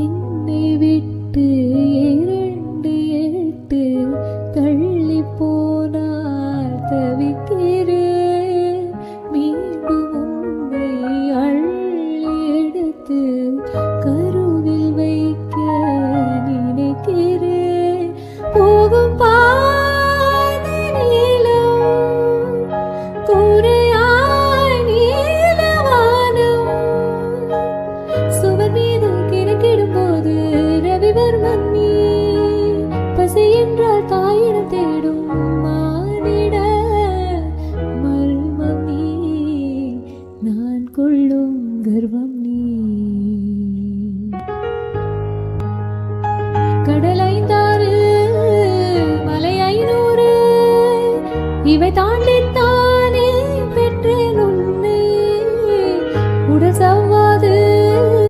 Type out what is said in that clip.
என்னை விட்டு 2 8 தள்ளி போனால் தவிக்கிறேன். மீண்டும் உன்னை அள்ளி எடுத்து கருவில் வைக்க நினைக்கிறேன். போகும் பாதை நீளம், கூரையாய் நீலவானம், சுவர் மீது கிறுக்கிடும் போது ரவிவர்மன்